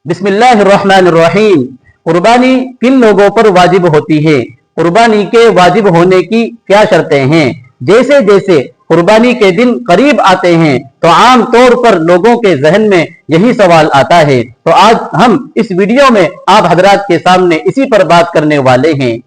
بسم اللہ الرحمن الرحیم۔ قربانی کن لوگوں پر واجب ہوتی ہے؟ قربانی کے واجب ہونے کی کیا شرطیں ہیں؟ جیسے جیسے قربانی کے دن قریب آتے ہیں تو عام طور پر لوگوں کے ذہن میں یہی سوال آتا ہے، تو آج ہم اس ویڈیو میں آپ حضرات کے سامنے اسی پر بات کرنے والے ہیں۔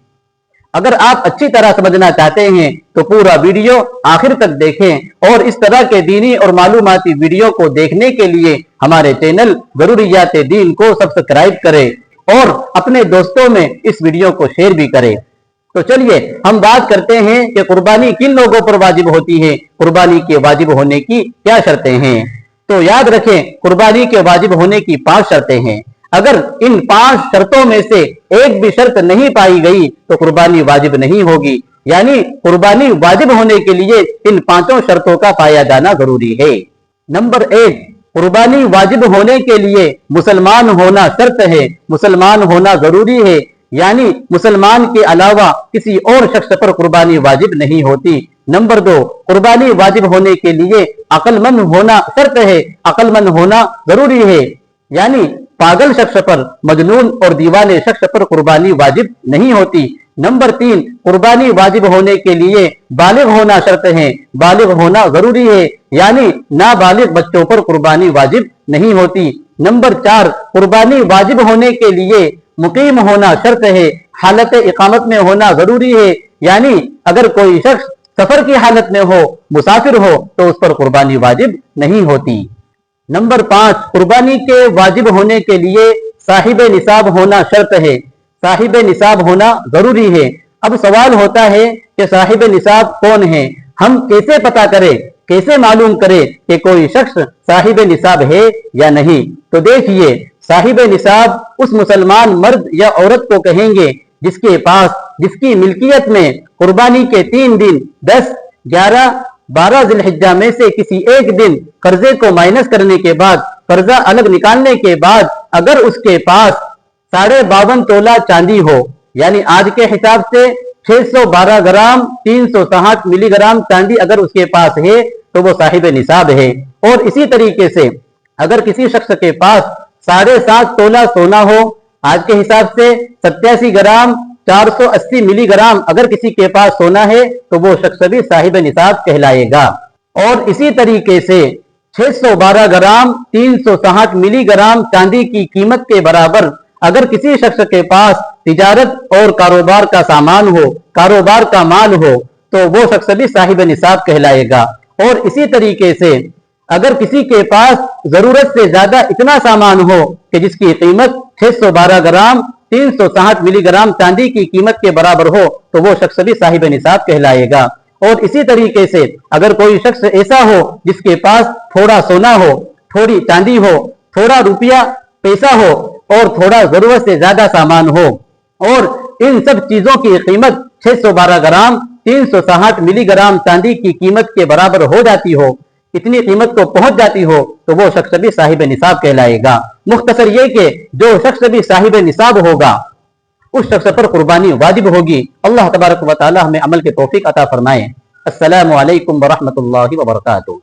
اگر آپ اچھی طرح سمجھنا چاہتے ہیں تو پورا ویڈیو آخر تک دیکھیں، اور اس طرح کے دینی اور معلوماتی ویڈیو کو دیکھنے کے لیے ہمارے چینل ضروریات دین کو سبسکرائب کریں اور اپنے دوستوں میں اس ویڈیو کو شیئر بھی کریں۔ تو چلیے ہم بات کرتے ہیں کہ قربانی کن لوگوں پر واجب ہوتی ہے، قربانی کے واجب ہونے کی کیا شرطیں ہیں۔ تو یاد رکھیں، قربانی کے واجب ہونے کی 5 شرطیں ہیں۔ اگر ان 5 شرطوں میں سے ایک بھی شرط نہیں پائی گئی تو قربانی واجب نہیں ہوگی، یعنی قربانی واجب ہونے کے لیے ان 5 شرطوں کا پایا جانا ضروری ہے۔ نمبر 1، قربانی واجب ہونے کے لیے مسلمان ہونا شرط ہے، مسلمان ہونا ضروری ہے، یعنی مسلمان کے علاوہ کسی اور شخص پر قربانی واجب نہیں ہوتی۔ نمبر 2، قربانی واجب ہونے کے لیے عقل مند ہونا شرط ہے، عقل مند ہونا ضروری ہے، یعنی پاگل شخص پر، مجنون اور دیوانے شخص پر قربانی واجب نہیں ہوتی۔ نمبر 3، قربانی واجب ہونے کے لیے بالغ ہونا شرط ہے، بالغ ہونا ضروری ہے، یعنی نابالغ بچوں پر قربانی واجب نہیں ہوتی۔ نمبر 4، قربانی واجب ہونے کے لیے مقیم ہونا شرط ہے، حالت اقامت میں ہونا ضروری ہے، یعنی اگر کوئی شخص سفر کی حالت میں ہو، مسافر ہو تو اس پر قربانی واجب نہیں ہوتی۔ نمبر 5، قربانی کے واجب ہونے کے لیے صاحب نصاب ہونا شرط ہے، صاحب نصاب ہونا ضروری ہے۔ اب سوال ہوتا ہے کہ صاحب نصاب کون ہے؟ ہم کیسے پتہ کریں، کیسے معلوم کریں کہ کوئی شخص صاحب نصاب ہے یا نہیں؟ تو دیکھیے، صاحب نصاب اس مسلمان مرد یا عورت کو کہیں گے جس کے پاس، جس کی ملکیت میں قربانی کے 3 دن 10، 11، 12 ذی الحجہ میں سے کسی ایک دن قرضے کو مائنس کرنے کے بعد، قرضہ الگ نکالنے کے بعد اگر اس کے پاس 52.5 تولہ چاندی ہو، یعنی آج کے حساب سے 612 گرام 360 ملی گرام چاندی اگر اس کے پاس ہے تو وہ صاحب نصاب ہے۔ اور اسی طریقے سے اگر کسی شخص کے پاس 7.5 تولہ سونا ہو، آج کے حساب سے 87 گرام 480 ملی گرام اگر کسی کے پاس سونا ہے تو وہ شخص بھی صاحب نصاب کہلائے گا۔ اور اسی طریقے سے 612 گرام 360 ملی گرام چاندی کی قیمت کے برابر اگر کسی شخص کے پاس تجارت اور کاروبار کا سامان ہو، کاروبار کا مال ہو، تو وہ شخص بھی صاحب نصاب کہلائے گا۔ اور اسی طریقے سے اگر کسی کے پاس ضرورت سے زیادہ اتنا سامان ہو کہ جس کی قیمت 612 گرام 360 ملی گرام چاندی کی قیمت کے برابر ہو تو وہ شخص بھی صاحب نصاب کہلائے گا۔ اور اسی طریقے سے اگر کوئی شخص ایسا ہو جس کے پاس تھوڑا سونا ہو، تھوڑی چاندی ہو، تھوڑا روپیہ پیسہ ہو اور تھوڑا ضرورت سے زیادہ سامان ہو، اور ان سب چیزوں کی قیمت 612 گرام 360 ملی گرام چاندی کی قیمت کے برابر ہو جاتی ہو، اتنی قیمت کو پہنچ جاتی ہو تو وہ شخص بھی صاحب نصاب کہلائے گا۔ مختصر یہ کہ جو شخص بھی صاحب نصاب ہوگا اس شخص پر قربانی واجب ہوگی۔ اللہ تبارک و تعالی ہمیں عمل کے توفیق عطا فرمائے۔ السلام علیکم ورحمۃ اللہ وبرکاتہ۔